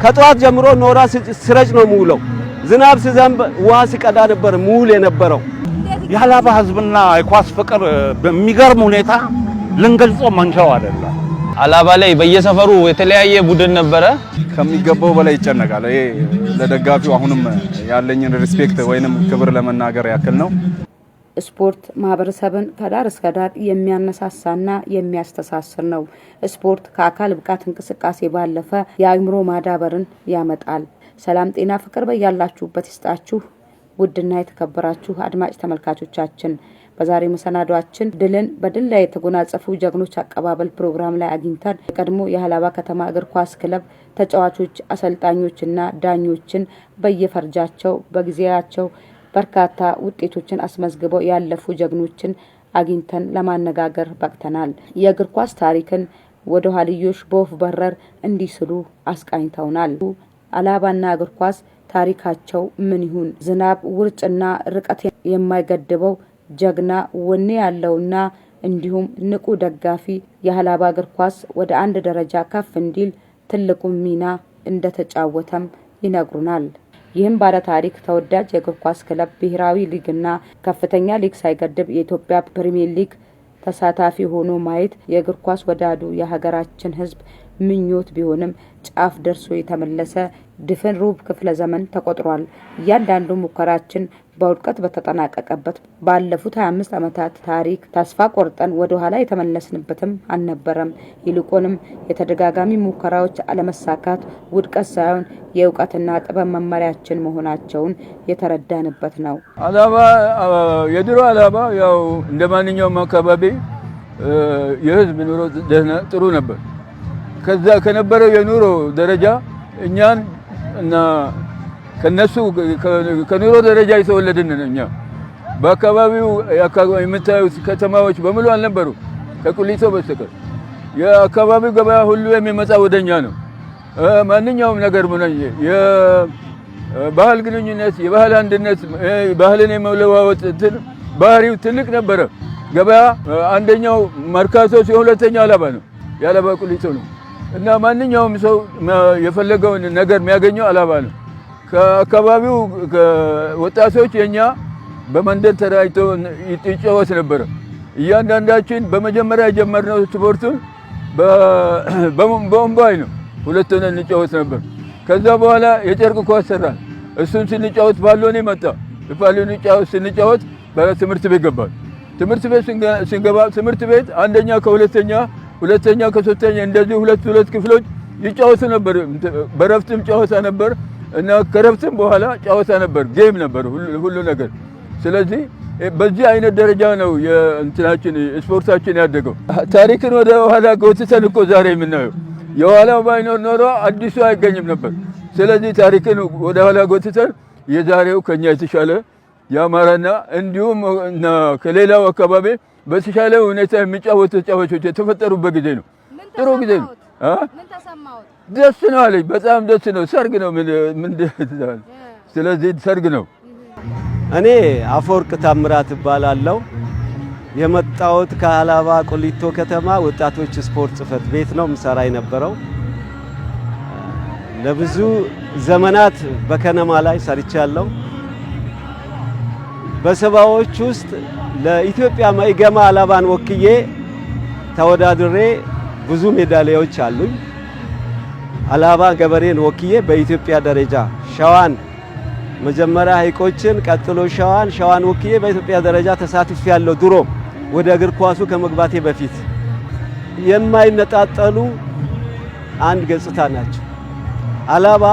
ከጧት ጀምሮ ኖራ ስረጭ ነው ሙለው ዝናብ ሲዘንብ ውሃ ሲቀዳ ነበር ሙሉ የነበረው። የሀላባ ህዝብና የኳስ ፍቅር በሚገርም ሁኔታ ልንገልጸው ማንቻው አይደለም። ሀላባ ላይ በየሰፈሩ የተለያየ ቡድን ነበረ። ከሚገባው በላይ ይጨነቃል። ይሄ ለደጋፊው አሁንም ያለኝን ሪስፔክት ወይንም ክብር ለመናገር ያክል ነው። ስፖርት ማህበረሰብን ከዳር እስከ ዳር የሚያነሳሳና የሚያስተሳስር ነው። ስፖርት ከአካል ብቃት እንቅስቃሴ ባለፈ የአእምሮ ማዳበርን ያመጣል። ሰላም ጤና ፍቅር በያላችሁበት ይስጣችሁ። ውድና የተከበራችሁ አድማጭ ተመልካቾቻችን በዛሬ መሰናዷችን ድልን በድል ላይ የተጎናጸፉ ጀግኖች አቀባበል ፕሮግራም ላይ አግኝተን የቀድሞ የሀላባ ከተማ እግር ኳስ ክለብ ተጫዋቾች፣ አሰልጣኞችና ዳኞችን በየፈርጃቸው በጊዜያቸው በርካታ ውጤቶችን አስመዝግበው ያለፉ ጀግኖችን አግኝተን ለማነጋገር በቅተናል። የእግር ኳስ ታሪክን ወደ ኋልዮሽ በወፍ በረር እንዲስሉ አስቃኝተውናል። ሀላባና እግር ኳስ ታሪካቸው ምን ይሁን? ዝናብ ውርጭና ርቀት የማይገድበው ጀግና ወኔ ያለውና እንዲሁም ንቁ ደጋፊ የሀላባ እግር ኳስ ወደ አንድ ደረጃ ከፍ እንዲል ትልቁ ሚና እንደተጫወተም ይነግሩናል። ይህም ባለ ታሪክ ተወዳጅ የእግር ኳስ ክለብ ብሔራዊ ሊግና ከፍተኛ ሊግ ሳይገድብ የኢትዮጵያ ፕሪሚየር ሊግ ተሳታፊ ሆኖ ማየት የእግር ኳስ ወዳዱ የሀገራችን ሕዝብ ምኞት ቢሆንም ጫፍ ደርሶ የተመለሰ ድፍን ሩብ ክፍለ ዘመን ተቆጥሯል። እያንዳንዱ ሙከራችን በውድቀት በተጠናቀቀበት ባለፉት 25 ዓመታት ታሪክ ተስፋ ቆርጠን ወደ ኋላ የተመለስንበትም አልነበረም። ይልቁንም የተደጋጋሚ ሙከራዎች አለመሳካት ውድቀት ሳይሆን የእውቀትና ጥበብ መመሪያችን መሆናቸውን የተረዳንበት ነው። ሀላባ የድሮ ሀላባ ያው እንደማንኛውም አካባቢ የህዝብ ኑሮ ጥሩ ነበር። ከዛ ከነበረው የኑሮ ደረጃ እኛን እና ከነሱ ከኑሮ ደረጃ የተወለድን እኛ በአካባቢው የምታዩት ከተማዎች በሙሉ አልነበሩ ከቁሊቶ በስተቀር። የአካባቢው ገበያ ሁሉ የሚመጣ ወደኛ ነው። ማንኛውም ነገር ምን የባህል ግንኙነት፣ የባህል አንድነት፣ ባህልን የመለዋወጥ ባህሪው ትልቅ ነበረ። ገበያ አንደኛው መርካቶ ሲሆን ሁለተኛው ሀላባ ነው። የሀላባ ቁሊቶ ነው እና ማንኛውም ሰው የፈለገውን ነገር የሚያገኘው ሀላባ ነው። ከአካባቢው ወጣቶች የኛ በመንደር ተራይቶ ይጫወት ነበር። እያንዳንዳችን በመጀመሪያ የጀመርነው ስፖርቱን በእምቧይ ነው። ሁለት ሆነን እንጫወት ነበር። ከዛ በኋላ የጨርቅ ኳስ ሰራን። እሱን ስንጫወት ባሎኔ መጣ። ባሎኔ ስንጫወት በትምህርት ቤት ገባን። ትምህርት ቤት ስንገባ ትምህርት ቤት አንደኛ ከሁለተኛ ሁለተኛ ከሶስተኛ እንደዚህ ሁለት ክፍሎች ይጫወቱ ነበር። በረፍትም ጨዋታ ነበር እና ከረፍትም በኋላ ጨዋታ ነበር፣ ጌም ነበር ሁሉ ነገር። ስለዚህ በዚህ አይነት ደረጃ ነው የእንትናችን ስፖርታችን ያደገው። ታሪክን ወደ ኋላ ጎትተን እኮ ዛሬ የምናየው የኋላው ባይኖር ኖሮ አዲሱ አይገኝም ነበር። ስለዚህ ታሪክን ወደ ኋላ ጎትተን የዛሬው ከኛ የተሻለ ያማረና እንዲሁም ከሌላው አካባቢ በተሻለ ሁኔታ የሚጫወቱ ተጫዋቾች የተፈጠሩበት ጊዜ ነው። ጥሩ ጊዜ ነው። ምን ተሰማው? ደስ ነው አለኝ። በጣም ደስ ነው። ሰርግ ነው። ምን ስለዚህ ሰርግ ነው። እኔ አፈወርቅ ታምራት እባላለሁ። የመጣሁት ከሀላባ ቁሊቶ ከተማ ወጣቶች ስፖርት ጽሕፈት ቤት ነው ምሰራ የነበረው። ለብዙ ዘመናት በከነማ ላይ ሰርቻለሁ። በሰባዎች ውስጥ ለኢትዮጵያ መኢገማ ሀላባን ወክዬ ተወዳድሬ ብዙ ሜዳሊያዎች አሉኝ። ሀላባ ገበሬን ወክዬ በኢትዮጵያ ደረጃ ሸዋን መጀመሪያ ሀይቆችን ቀጥሎ ሸዋን ወክዬ በኢትዮጵያ ደረጃ ተሳትፌያለሁ። ድሮ ወደ እግር ኳሱ ከመግባቴ በፊት የማይነጣጠሉ አንድ ገጽታ ናቸው። ሀላባ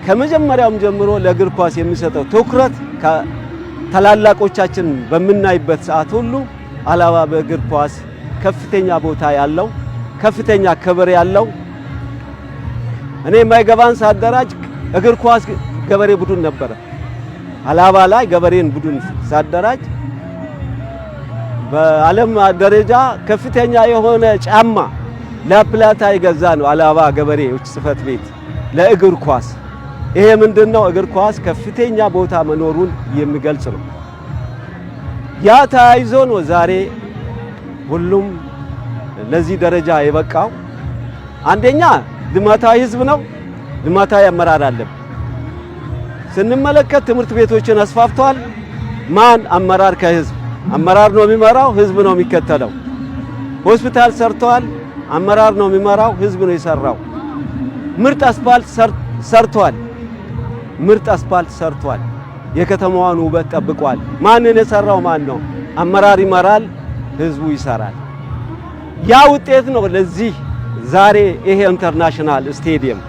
ከመጀመሪያውም ጀምሮ ለእግር ኳስ የሚሰጠው ትኩረት ታላላቆቻችን በምናይበት ሰዓት ሁሉ ሀላባ በእግር ኳስ ከፍተኛ ቦታ ያለው ከፍተኛ ክብር ያለው እኔ የማይገባን ሳደራጅ እግር ኳስ ገበሬ ቡድን ነበረ። ሀላባ ላይ ገበሬን ቡድን ሳደራጅ በዓለም ደረጃ ከፍተኛ የሆነ ጫማ ለፕላታ ይገዛ ነው ሀላባ ገበሬዎች ጽሕፈት ቤት ለእግር ኳስ። ይሄ ምንድነው? እግር ኳስ ከፍተኛ ቦታ መኖሩን የሚገልጽ ነው። ያ ተያይዞ ነው ዛሬ ሁሉም ለዚህ ደረጃ የበቃው። አንደኛ ልማታዊ ህዝብ ነው። ልማታዊ አመራር አለብን። ስንመለከት ትምህርት ቤቶችን አስፋፍቷል። ማን አመራር ከህዝብ አመራር ነው የሚመራው፣ ህዝብ ነው የሚከተለው። ሆስፒታል ሰርቷል። አመራር ነው የሚመራው፣ ህዝብ ነው የሰራው። ምርጥ አስፋልት ሰርቷል። ምርጥ አስፋልት ሰርቷል። የከተማዋን ውበት ጠብቋል። ማንን የሰራው ማን ነው? አመራር ይመራል፣ ህዝቡ ይሰራል። ያ ውጤት ነው ለዚህ ዛሬ ይሄ ኢንተርናሽናል ስቴዲየም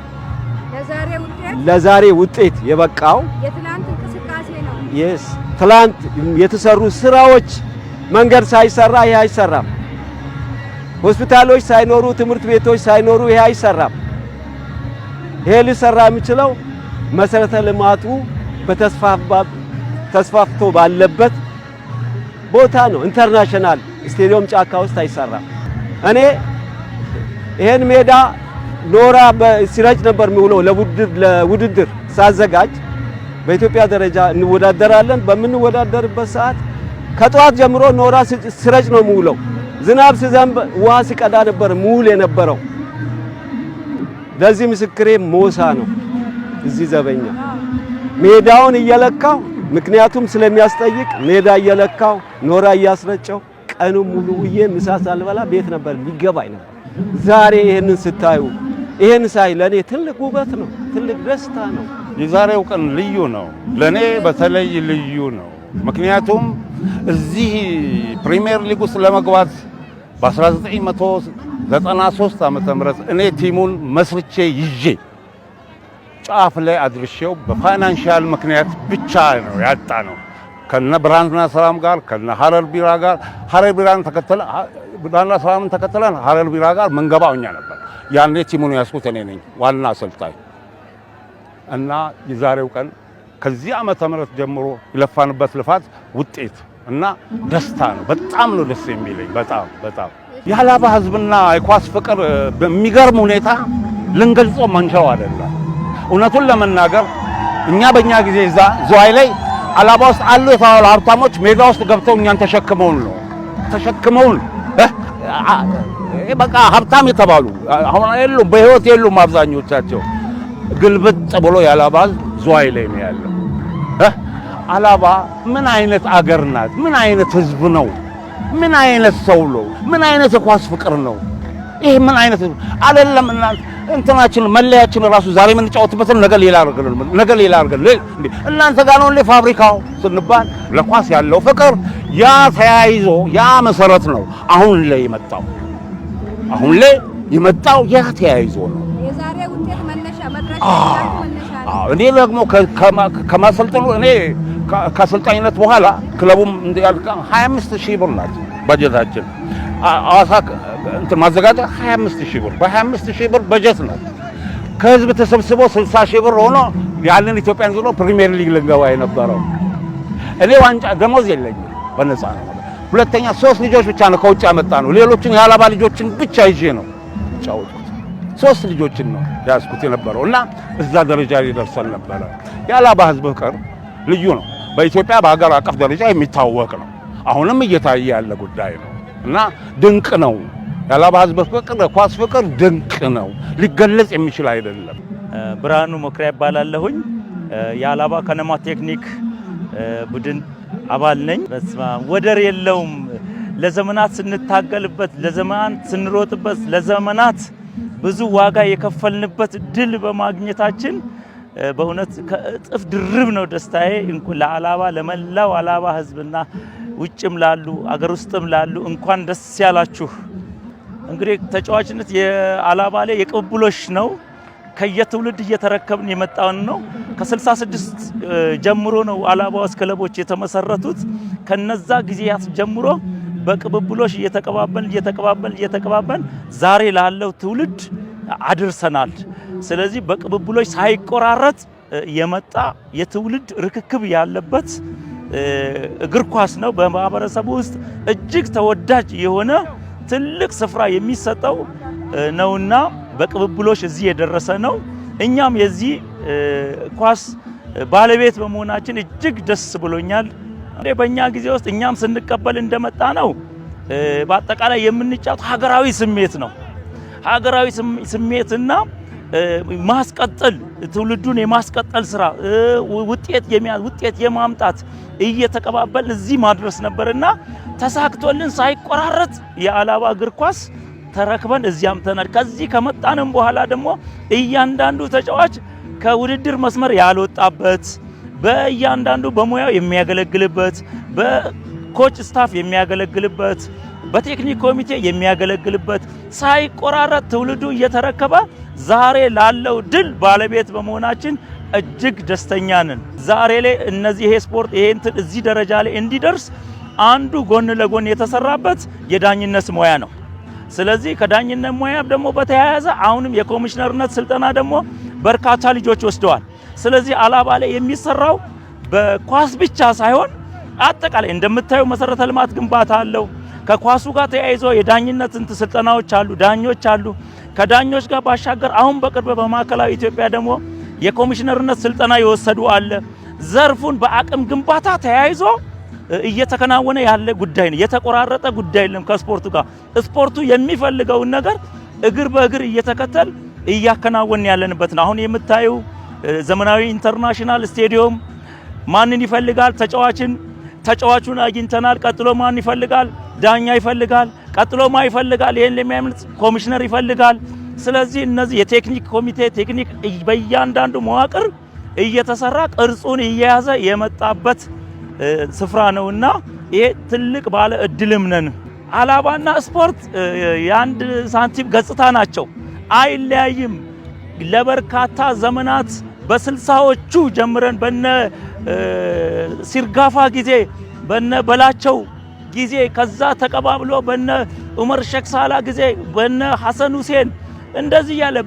ለዛሬ ውጤት የበቃው። የትላንት እንቅስቃሴ ነው። yes ትላንት የተሰሩ ስራዎች መንገድ ሳይሰራ ይሄ አይሰራም። ሆስፒታሎች ሳይኖሩ ትምህርት ቤቶች ሳይኖሩ ይሄ አይሰራም። ይሄ ሊሰራ የሚችለው መሰረተ ልማቱ ተስፋፍቶ ባለበት ቦታ ነው። ኢንተርናሽናል ስቴዲየም ጫካ ውስጥ አይሰራም። እኔ ይሄን ሜዳ ኖራ ሲረጭ ነበር የሚውለው ለውድድር ሳዘጋጅ በኢትዮጵያ ደረጃ እንወዳደራለን። በምንወዳደርበት ሰዓት ከጧት ጀምሮ ኖራ ሲረጭ ነው የሚውለው። ዝናብ ሲዘንብ ውሃ ሲቀዳ ነበር ሙሉ የነበረው። ለዚህ ምስክሬ ሞሳ ነው። እዚህ ዘበኛ ሜዳውን እየለካው ምክንያቱም ስለሚያስጠይቅ ሜዳ እየለካው ኖራ እያስረጨው ቀኑ ሙሉ ውዬ ምሳ ሳልበላ ቤት ነበር የሚገባኝ ነበር። ዛሬ ይሄንን ስታዩ ይሄን ሳይ ለኔ ትልቅ ውበት ነው፣ ትልቅ ደስታ ነው። የዛሬው ቀን ልዩ ነው፣ ለኔ በተለይ ልዩ ነው። ምክንያቱም እዚህ ፕሪሚየር ሊግ ውስጥ ለመግባት በ1993 ዓመተ ምህረት እኔ ቲሙን መስርቼ ይዤ ጫፍ ላይ አድርሼው በፋይናንሻል ምክንያት ብቻ ነው ያጣ ነው። ከነ ብርሃንና ሰላም ጋር ከነ ሀረር ቢራ ጋር ሀረር ቢራን ተከተለ ብርሃንና ሰላምን ተከተለን ሀረር ቢራ ጋር መንገባው እኛ ነበር። ያኔ ቲሙን ያስኩት እኔ ነኝ ዋና አሰልጣኝ። እና የዛሬው ቀን ከዚህ ዓመተ ምህረት ጀምሮ የለፋንበት ልፋት ውጤት እና ደስታ ነው። በጣም ነው ደስ የሚለኝ። በጣም የሀላባ ህዝብና የኳስ ፍቅር በሚገርም ሁኔታ ልንገልጾ ማንቻው አይደለም። እውነቱን ለመናገር እኛ በእኛ ጊዜ እዛ ዝዋይ ላይ ሀላባ ውስጥ አሉ የተባሉ ሀብታሞች ሜዳ ውስጥ ገብተው እኛን ተሸክመውን በቃ ሀብታም የተባሉ አሁን የሉም፣ በህይወት የሉም አብዛኞቻቸው። ግልብጥ ብሎ የሀላባ ዝዋይ ላይ ነው ያለው። ሀላባ ምን አይነት አገር ናት? ምን አይነት ህዝብ ነው? ምን አይነት ሰው ነው? ምን አይነት የኳስ ፍቅር ነው? ይሄ ምን አይነት አይደለም። እንትናችን መለያችን ራሱ ዛሬ የምንጫወትበትን ነገ ሌላ አድርገን እናንተ ጋር ነው ፋብሪካው ስንባል ለኳስ ያለው ፍቅር ያ ተያይዞ ያ መሰረት ነው አሁን ላይ የመጣው ያ ተያይዞ ነው። የዛሬ ውጤት መነሻ መድረሻ እኔ ደግሞ ከማሰልጠኑ እኔ ከአሰልጣኝነት በኋላ ክለቡም እንዲያልቃ 25000 ብር ናት በጀታችን። አዋሳ እንትን ማዘጋጃ 25000 ብር በ25000 ብር በጀት ናት። ከህዝብ ተሰብስቦ 60000 ብር ሆኖ ያንን ኢትዮጵያን ዝሮ ፕሪሚየር ሊግ ልንገባ የነበረው እኔ ዋንጫ ደሞዝ የለኝም፣ በነፃ ነው። ሁለተኛ 3 ልጆች ብቻ ነው ከውጭ ያመጣ ነው። ሌሎችን የሀላባ ልጆችን ብቻ ይዤ ነው ጫወቱት። 3 ልጆችን ነው ያስኩት የነበረው እና እዛ ደረጃ ሊደርሰን ነበረ። የሀላባ ህዝብ ፍቅር ልዩ ነው። በኢትዮጵያ በሀገር አቀፍ ደረጃ የሚታወቅ ነው። አሁንም እየታየ ያለ ጉዳይ ነው እና ድንቅ ነው። የሀላባ ህዝብ ፍቅር፣ ኳስ ፍቅር ድንቅ ነው፣ ሊገለጽ የሚችል አይደለም። ብርሃኑ መኩሪያ ይባላለሁኝ። የሀላባ ከነማ ቴክኒክ ቡድን አባል ነኝ። በስመ አብ ወደር የለውም። ለዘመናት ስንታገልበት፣ ለዘመናት ስንሮጥበት፣ ለዘመናት ብዙ ዋጋ የከፈልንበት ድል በማግኘታችን በእውነት ከእጥፍ ድርብ ነው ደስታዬ። ለሀላባ ለመላው ሀላባ ህዝብና ውጭም ላሉ አገር ውስጥም ላሉ እንኳን ደስ ያላችሁ። እንግዲህ ተጫዋችነት የሀላባ ላይ የቅብብሎሽ ነው። ከየትውልድ እየተረከብን የመጣውን ነው። ከ66 ጀምሮ ነው ሀላባ ውስጥ ክለቦች የተመሰረቱት። ከነዛ ጊዜያት ጀምሮ በቅብብሎሽ እየተቀባበልን ዛሬ ላለው ትውልድ አድርሰናል። ስለዚህ በቅብብሎሽ ሳይቆራረጥ የመጣ የትውልድ ርክክብ ያለበት እግር ኳስ ነው። በማህበረሰቡ ውስጥ እጅግ ተወዳጅ የሆነ ትልቅ ስፍራ የሚሰጠው ነውና በቅብብሎሽ እዚህ የደረሰ ነው። እኛም የዚህ ኳስ ባለቤት በመሆናችን እጅግ ደስ ብሎኛል። በእኛ ጊዜ ውስጥ እኛም ስንቀበል እንደመጣ ነው። በአጠቃላይ የምንጫወተው ሀገራዊ ስሜት ነው። ሀገራዊ ስሜትና ማስቀጠል ትውልዱን የማስቀጠል ስራ ውጤት የማምጣት እየተቀባበል እዚህ ማድረስ ነበርና ተሳክቶልን ሳይቆራረጥ የአላባ እግር ኳስ ተረክበን እዚያም ተናል። ከዚህ ከመጣንም በኋላ ደግሞ እያንዳንዱ ተጫዋች ከውድድር መስመር ያልወጣበት በእያንዳንዱ በሙያው የሚያገለግልበት በኮች ስታፍ የሚያገለግልበት በቴክኒክ ኮሚቴ የሚያገለግልበት ሳይቆራረጥ ትውልዱ እየተረከበ ዛሬ ላለው ድል ባለቤት በመሆናችን እጅግ ደስተኛ ነን። ዛሬ ላይ እነዚህ ይሄ ስፖርት ይሄ እንትን እዚህ ደረጃ ላይ እንዲደርስ አንዱ ጎን ለጎን የተሰራበት የዳኝነት ሙያ ነው። ስለዚህ ከዳኝነት ሙያ ደግሞ በተያያዘ አሁንም የኮሚሽነርነት ስልጠና ደግሞ በርካታ ልጆች ወስደዋል። ስለዚህ አላባ ላይ የሚሰራው በኳስ ብቻ ሳይሆን አጠቃላይ እንደምታዩ መሰረተ ልማት ግንባታ አለው። ከኳሱ ጋር ተያይዞ የዳኝነት ስልጠናዎች አሉ፣ ዳኞች አሉ። ከዳኞች ጋር ባሻገር አሁን በቅርብ በማዕከላዊ ኢትዮጵያ ደግሞ የኮሚሽነርነት ስልጠና የወሰዱ አለ። ዘርፉን በአቅም ግንባታ ተያይዞ እየተከናወነ ያለ ጉዳይ ነው። የተቆራረጠ ጉዳይ የለም። ከስፖርቱ ጋር ስፖርቱ የሚፈልገውን ነገር እግር በእግር እየተከተል እያከናወን ያለንበት ነው። አሁን የምታዩ ዘመናዊ ኢንተርናሽናል ስቴዲየም ማንን ይፈልጋል? ተጫዋቹን አግኝተናል። ቀጥሎ ማን ይፈልጋል? ዳኛ ይፈልጋል። ቀጥሎ ማ ይፈልጋል? ይሄን ለሚያምልጥ ኮሚሽነር ይፈልጋል። ስለዚህ እነዚህ የቴክኒክ ኮሚቴ ቴክኒክ በእያንዳንዱ መዋቅር እየተሰራ ቅርጹን እየያዘ የመጣበት ስፍራ ነውና ይሄ ትልቅ ባለ እድልም ነን። አላባና ስፖርት የአንድ ሳንቲም ገጽታ ናቸው፣ አይለያይም። ለበርካታ ዘመናት በ60ዎቹ ጀምረን በነ ሲርጋፋ ጊዜ በነ በላቸው ጊዜ ከዛ ተቀባብሎ በነ ዑመር ሸክሳላ ጊዜ በነ ሐሰን ሁሴን እንደዚህ ያለ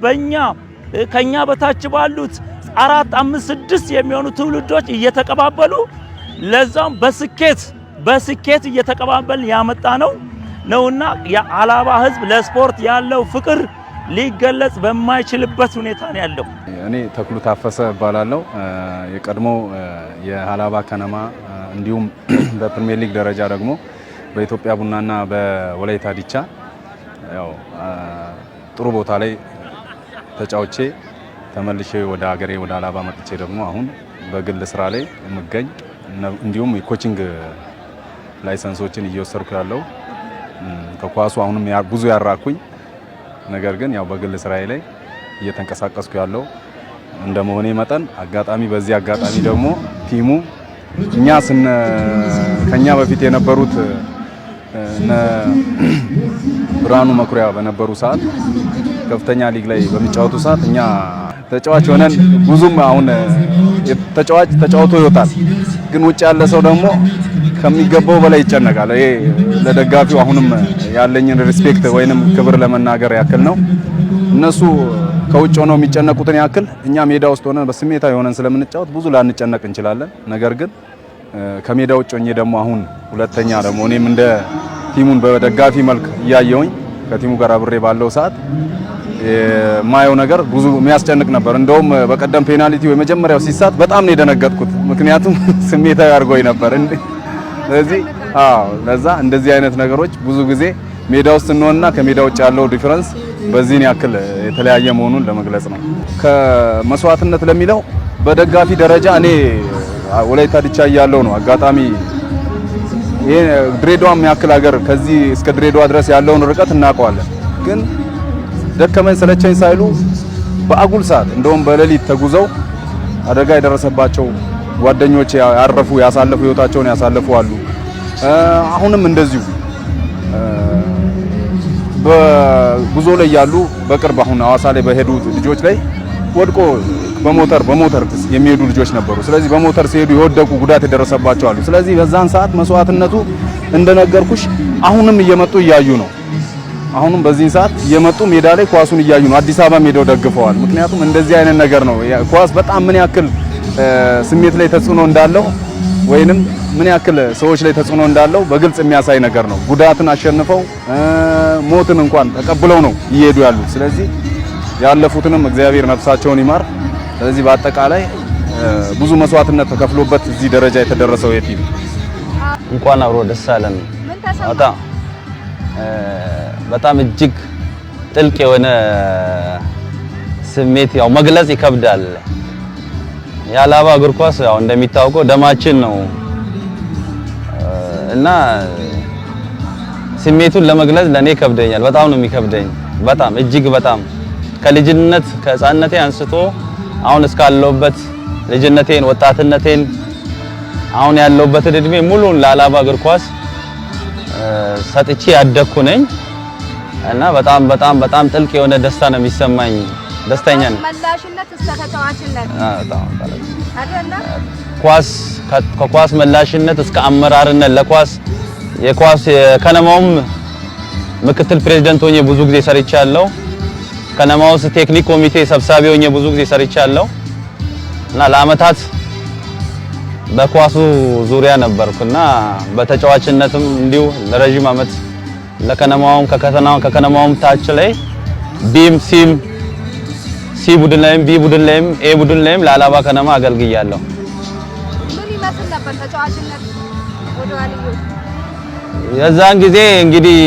ከኛ በታች ባሉት 4 5 6 የሚሆኑ ትውልዶች እየተቀባበሉ ለዛም በስኬት እየተቀባበል ያመጣ ነውና የአላባ ህዝብ ለስፖርት ያለው ፍቅር ሊገለጽ በማይችልበት ሁኔታ ነው ያለው። እኔ ተክሉ ታፈሰ እባላለሁ። የቀድሞ የአላባ ከነማ እንዲሁም በፕሪሚየር ሊግ ደረጃ ደግሞ በኢትዮጵያ ቡናና በወላይታ ዲቻ ያው ጥሩ ቦታ ላይ ተጫውቼ ተመልሼ ወደ ሀገሬ ወደ አላባ መጥቼ ደግሞ አሁን በግል ስራ ላይ የምገኝ እንዲሁም የኮቺንግ ላይሰንሶችን እየወሰድኩ ያለው ከኳሱ አሁንም ብዙ ያራኩኝ ነገር ግን ያው በግል ስራዬ ላይ እየተንቀሳቀስኩ ያለው እንደመሆኔ መጠን በዚህ አጋጣሚ ደግሞ ቲሙ ከኛ በፊት የነበሩት ብርሃኑ መኩሪያ በነበሩ ሰዓት ከፍተኛ ሊግ ላይ በሚጫወቱ ሰዓት እኛ ተጫዋች ሆነን ብዙም አሁን ተጫውቶ ይወጣል፣ ግን ውጭ ያለ ሰው ደግሞ ከሚገባው በላይ ይጨነቃል። ይሄ ለደጋፊው አሁንም ያለኝን ሪስፔክት ወይንም ክብር ለመናገር ያክል ነው። እነሱ ከውጭ ሆነው የሚጨነቁትን ያክል እኛ ሜዳ ውስጥ ሆነን በስሜታዊ ሆነን ስለምንጫወት ብዙ ላንጨነቅ እንችላለን። ነገር ግን ከሜዳ ውጭ ሆኜ ደግሞ አሁን ሁለተኛ ደግሞ እኔም እንደ ቲሙን በደጋፊ መልክ እያየሁኝ ከቲሙ ጋር አብሬ ባለው ሰዓት የማየው ነገር ብዙ የሚያስጨንቅ ነበር። እንደውም በቀደም ፔናልቲው የመጀመሪያው ሲሳት በጣም ነው የደነገጥኩት፣ ምክንያቱም ስሜታዊ አድርጎኝ ነበር። ስለዚህ ለዛ እንደዚህ አይነት ነገሮች ብዙ ጊዜ ሜዳ ውስጥ ስንሆንና ከሜዳ ውጭ ያለው ዲፈረንስ በዚህን ያክል የተለያየ መሆኑን ለመግለጽ ነው። ከመስዋዕትነት ለሚለው በደጋፊ ደረጃ እኔ ወላይታ ዲቻ ያለው ነው አጋጣሚ ይሄ ድሬዳዋም ያክል ሀገር ከዚህ እስከ ድሬዳዋ ድረስ ያለውን ርቀት እናውቀዋለን። ግን ደከመኝ ሰለቸኝ ሳይሉ በአጉል ሰዓት እንደውም በሌሊት ተጉዘው አደጋ የደረሰባቸው ጓደኞች ያሳለፉ ህይወታቸውን ያሳለፉ አሉ። አሁንም እንደዚሁ በጉዞ ላይ ያሉ በቅርብ አሁን ሐዋሳ ላይ በሄዱ ልጆች ላይ ወድቆ በሞተር የሚሄዱ ልጆች ነበሩ። ስለዚህ በሞተር ሲሄዱ የወደቁ ጉዳት የደረሰባቸው አሉ። ስለዚህ በዛን ሰዓት መስዋዕትነቱ እንደነገርኩሽ አሁንም እየመጡ እያዩ ነው። አሁንም በዚህን ሰዓት እየመጡ ሜዳ ላይ ኳሱን እያዩ ነው። አዲስ አበባ ሜዳው ደግፈዋል። ምክንያቱም እንደዚህ አይነት ነገር ነው ኳስ በጣም ምን ያክል ስሜት ላይ ተጽዕኖ እንዳለው ወይንም ምን ያክል ሰዎች ላይ ተጽዕኖ እንዳለው በግልጽ የሚያሳይ ነገር ነው። ጉዳትን አሸንፈው ሞትን እንኳን ተቀብለው ነው እየሄዱ ያሉት። ስለዚህ ያለፉትንም እግዚአብሔር ነፍሳቸውን ይማር። ስለዚህ በአጠቃላይ ብዙ መስዋዕትነት ተከፍሎበት እዚህ ደረጃ የተደረሰው የቲም እንኳን አብሮ ደስ አለን። በጣም እጅግ ጥልቅ የሆነ ስሜት ያው መግለጽ ይከብዳል። የሀላባ እግር ኳስ ያው እንደሚታወቀው ደማችን ነው እና ስሜቱን ለመግለጽ ለኔ ከብደኛል። በጣም ነው የሚከብደኝ። በጣም እጅግ በጣም ከልጅነት ከህፃንነቴ አንስቶ አሁን እስካለሁበት ልጅነቴን ወጣትነቴን አሁን ያለሁበት እድሜ ሙሉን ለሀላባ እግር ኳስ ሰጥቼ ያደኩ ነኝ እና በጣም በጣም በጣም ጥልቅ የሆነ ደስታ ነው የሚሰማኝ። ደስተኛ ነኝ። መላሽነት እስከ ተጫዋችነት አይደለ? ከኳስ መላሽነት እስከ አመራርነት ለኳስ የኳስ ከነማውም ምክትል ፕሬዝዳንት ሆኜ ብዙ ጊዜ ሰርቻለሁ። ከነማው ውስጥ ቴክኒክ ኮሚቴ ሰብሳቢ ሆኜ ብዙ ጊዜ ሰርቻለሁ እና ለአመታት በኳሱ ዙሪያ ነበርኩና በተጫዋችነትም እንዲሁ ለረጅም አመት ለከነማውም ከከነማውም ታች ላይ ቢም ሲም ሲ ቡድን ላይም ቢ ቡድን ላይም ኤ ቡድን ላይም ለሀላባ ከነማ አገልግያለሁ። ምን ይመስል ነበር ተጫዋችነት ወደ ዋልዩ? የዛን ጊዜ እንግዲህ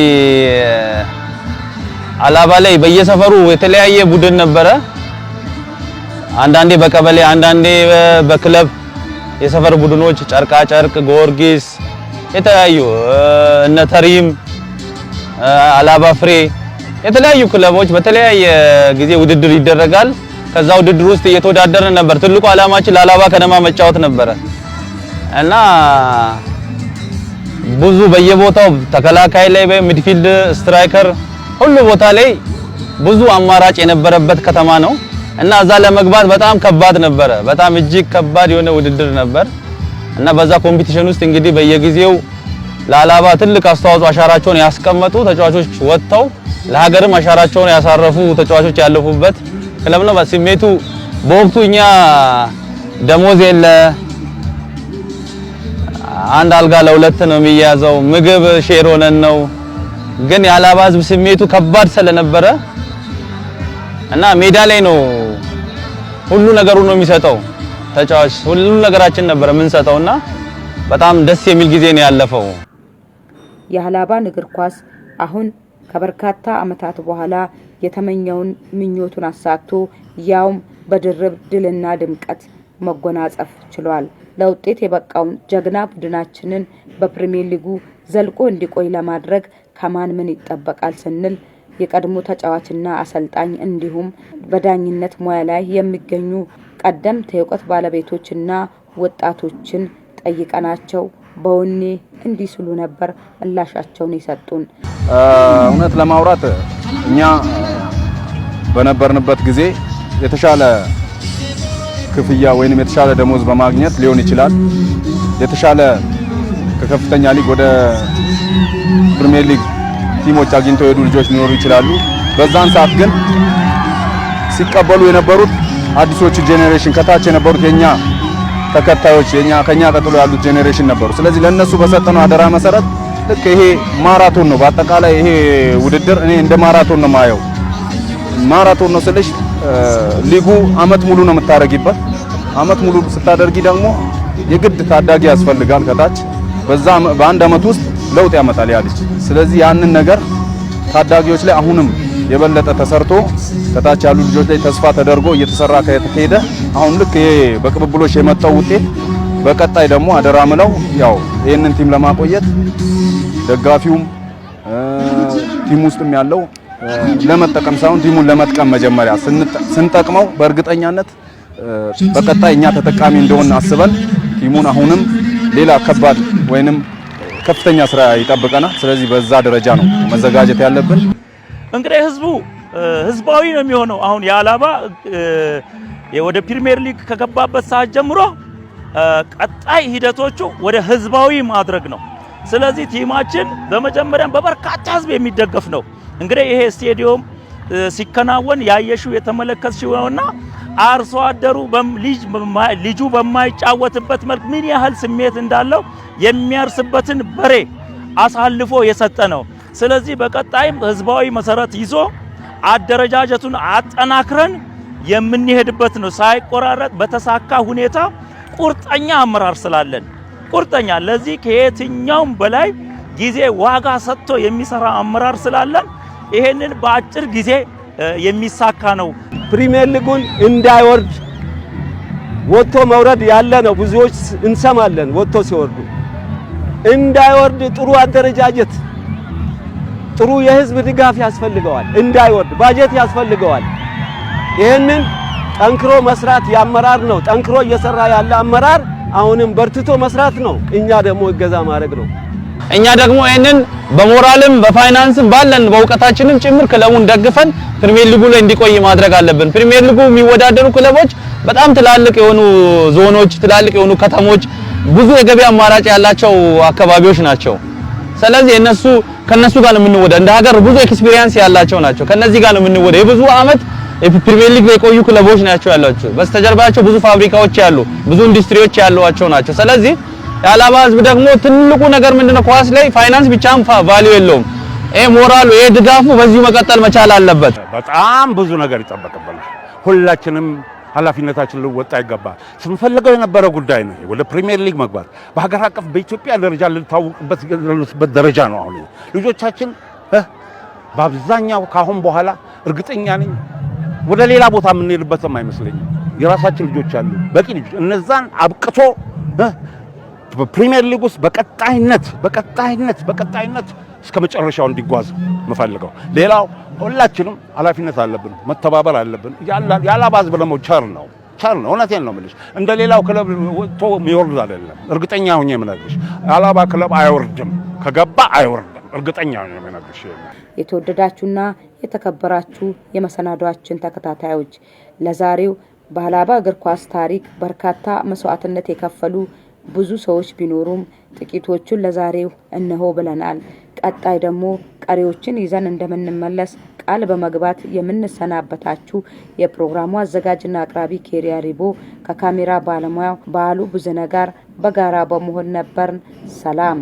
ሀላባ ላይ በየሰፈሩ የተለያየ ቡድን ነበረ። አንዳንዴ በቀበሌ አንዳንዴ በክለብ የሰፈር ቡድኖች ጨርቃ ጨርቅ፣ ጊዮርጊስ የተለያዩ እነ ተሪም ሀላባ ፍሬ የተለያዩ ክለቦች በተለያየ ጊዜ ውድድር ይደረጋል። ከዛ ውድድር ውስጥ እየተወዳደርን ነበር። ትልቁ ዓላማችን ለሀላባ ከነማ መጫወት ነበረ እና ብዙ በየቦታው ተከላካይ ላይ በሚድፊልድ ስትራይከር ሁሉ ቦታ ላይ ብዙ አማራጭ የነበረበት ከተማ ነው እና እዛ ለመግባት በጣም ከባድ ነበረ። በጣም እጅግ ከባድ የሆነ ውድድር ነበር እና በዛ ኮምፒቲሽን ውስጥ እንግዲህ በየጊዜው ለሀላባ ትልቅ አስተዋጽኦ አሻራቸውን ያስቀመጡ ተጫዋቾች ወጥተው ለሀገርም አሻራቸውን ያሳረፉ ተጫዋቾች ያለፉበት ክለብ ነው። በስሜቱ በወቅቱ እኛ ደሞዝ የለ አንድ አልጋ ለሁለት ነው የሚያዘው፣ ምግብ ሼር ሆነን ነው። ግን የሀላባ ህዝብ ስሜቱ ከባድ ስለነበረ እና ሜዳ ላይ ነው ሁሉ ነገሩ ነው የሚሰጠው ተጫዋች ሁሉ ነገራችን ነበር የምንሰጠውና በጣም ደስ የሚል ጊዜ ነው ያለፈው። የሀላባን እግር ኳስ አሁን ከበርካታ አመታት በኋላ የተመኘውን ምኞቱን አሳክቶ ያውም በድርብ ድልና ድምቀት መጎናጸፍ ችሏል። ለውጤት የበቃውን ጀግና ቡድናችንን በፕሪሚየር ሊጉ ዘልቆ እንዲቆይ ለማድረግ ከማን ምን ይጠበቃል ስንል የቀድሞ ተጫዋችና አሰልጣኝ እንዲሁም በዳኝነት ሙያ ላይ የሚገኙ ቀደምት የእውቀት ባለቤቶችና ወጣቶችን ጠይቀናቸው በወኔ እንዲህ ሲሉ ነበር ምላሻቸውን የሰጡን። እውነት ለማውራት እኛ በነበርንበት ጊዜ የተሻለ ክፍያ ወይንም የተሻለ ደሞዝ በማግኘት ሊሆን ይችላል የተሻለ ከከፍተኛ ሊግ ወደ ፕሪሚየር ሊግ ቲሞች አግኝተው የሄዱ ልጆች ሊኖሩ ይችላሉ። በዛን ሰዓት ግን ሲቀበሉ የነበሩት አዲሶቹ ጄኔሬሽን ከታች የነበሩት የኛ ተከታዮች ከኛ ቀጥሎ ያሉት ጄኔሬሽን ነበሩ። ስለዚህ ለነሱ በሰጠነው አደራ መሰረት ልክ ይሄ ማራቶን ነው። በአጠቃላይ ይሄ ውድድር እኔ እንደ ማራቶን ነው ማየው። ማራቶን ነው ስልሽ ሊጉ አመት ሙሉ ነው የምታረጊበት። አመት ሙሉ ስታደርጊ ደግሞ የግድ ታዳጊ ያስፈልጋል ከታች በዛ በአንድ አመት ውስጥ ለውጥ ያመጣል ያ ልጅ። ስለዚህ ያንን ነገር ታዳጊዎች ላይ አሁንም የበለጠ ተሰርቶ ከታች ያሉ ልጆች ላይ ተስፋ ተደርጎ እየተሰራ ከሄደ አሁን ልክ ይሄ በቅብብሎች የመጣው ውጤት በቀጣይ ደግሞ አደራ ምለው ያው ይሄንን ቲም ለማቆየት ደጋፊውም ቲም ውስጥም ያለው ለመጠቀም ሳይሆን ቲሙን ለመጥቀም መጀመሪያ ስንጠቅመው በእርግጠኛነት በቀጣይ እኛ ተጠቃሚ እንደሆነ አስበን ቲሙን አሁንም ሌላ ከባድ ወይንም ከፍተኛ ስራ ይጠብቀናል። ስለዚህ በዛ ደረጃ ነው መዘጋጀት ያለብን። እንግዲህ ህዝባዊ ነው የሚሆነው። አሁን የሀላባ ወደ ፕሪሚየር ሊግ ከገባበት ሰዓት ጀምሮ ቀጣይ ሂደቶቹ ወደ ህዝባዊ ማድረግ ነው። ስለዚህ ቲማችን በመጀመሪያም በበርካታ ህዝብ የሚደገፍ ነው። እንግዲህ ይሄ ስቴዲየም ሲከናወን ያየሽው የተመለከትሽው ነውና አርሶ አደሩ ልጁ በማይጫወትበት መልክ ምን ያህል ስሜት እንዳለው የሚያርስበትን በሬ አሳልፎ የሰጠ ነው። ስለዚህ በቀጣይም ህዝባዊ መሰረት ይዞ አደረጃጀቱን አጠናክረን የምንሄድበት ነው። ሳይቆራረጥ በተሳካ ሁኔታ ቁርጠኛ አመራር ስላለን ቁርጠኛ ለዚህ ከየትኛውም በላይ ጊዜ ዋጋ ሰጥቶ የሚሰራ አመራር ስላለን ይሄንን በአጭር ጊዜ የሚሳካ ነው። ፕሪሚየር ሊጉን እንዳይወርድ ወጥቶ መውረድ ያለ ነው። ብዙዎች እንሰማለን ወጥቶ ሲወርዱ። እንዳይወርድ ጥሩ አደረጃጀት፣ ጥሩ የህዝብ ድጋፍ ያስፈልገዋል። እንዳይወርድ ባጀት ያስፈልገዋል። ይሄንን ጠንክሮ መስራት ያመራር ነው። ጠንክሮ እየሰራ ያለ አመራር አሁንም በርትቶ መስራት ነው። እኛ ደግሞ እገዛ ማድረግ ነው። እኛ ደግሞ ይሄንን በሞራልም በፋይናንስም ባለን በእውቀታችንም ጭምር ክለቡን ደግፈን ፕሪሚየር ሊጉ ላይ እንዲቆይ ማድረግ አለብን። ፕሪሚየር ሊጉ የሚወዳደሩ ክለቦች በጣም ትላልቅ የሆኑ ዞኖች፣ ትላልቅ የሆኑ ከተሞች፣ ብዙ የገበያ አማራጭ ያላቸው አካባቢዎች ናቸው። ስለዚህ ከነሱ ጋር ነው የምንወዳደረው። እንደ ሀገር ብዙ ኤክስፒሪየንስ ያላቸው ናቸው። ከነዚህ ጋር ነው የምንወዳደረው። የብዙ አመት ፕሪሚየር ሊግ ላይ የቆዩ ክለቦች ናቸው ያላቸው። በስተጀርባቸው ብዙ ፋብሪካዎች ያሉ፣ ብዙ ኢንዱስትሪዎች ያሏቸው ናቸው። ስለዚህ የአላባ ህዝብ ደግሞ ትልቁ ነገር ምንድነው? ኳስ ላይ ፋይናንስ ብቻም ቫልዩ የለውም። ሞራሉ ድጋፉ በዚሁ መቀጠል መቻል አለበት። በጣም ብዙ ነገር ይጠበቅብናል። ሁላችንም ኃላፊነታችን ልወጣ ይገባል። ስንፈልገው የነበረ ጉዳይ ነው ወደ ፕሪሚየር ሊግ መግባት። በሀገር አቀፍ በኢትዮጵያ ደረጃ ልታወቅበት ደረጃ ነው። አሁን ልጆቻችን በአብዛኛው ካሁን በኋላ እርግጠኛ ነኝ ወደ ሌላ ቦታ የምንሄድበትም አይመስለኝም። የራሳችን ልጆች አሉ፣ በቂ ልጆች። እነዛን አብቅቶ በፕሪሚየር ሊግ ውስጥ በቀጣይነት እስከ መጨረሻው እንዲጓዝ መፈልገው። ሌላው ሁላችንም ኃላፊነት አለብን፣ መተባበር አለብን። የአላባ ህዝብ ደግሞ ቸር ነው። እውነቴን ነው የምልሽ። እንደ ሌላው ክለብ ወጥቶ የሚወርድ አይደለም። እርግጠኛ ሆኜ የምነግርሽ የአላባ ክለብ አይወርድም፣ ከገባ አይወርድም። እርግጠኛ ሆኜ የምነግርሽ። የተወደዳችሁና የተከበራችሁ የመሰናዷችን ተከታታዮች ለዛሬው በአላባ እግር ኳስ ታሪክ በርካታ መስዋዕትነት የከፈሉ ብዙ ሰዎች ቢኖሩም ጥቂቶቹን ለዛሬው እነሆ ብለናል። ቀጣይ ደግሞ ቀሪዎችን ይዘን እንደምንመለስ ቃል በመግባት የምንሰናበታችሁ የፕሮግራሙ አዘጋጅና አቅራቢ ኬሪያ ሪቦ ከካሜራ ባለሙያው ባሉ ብዙነ ጋር በጋራ በመሆን ነበርን። ሰላም።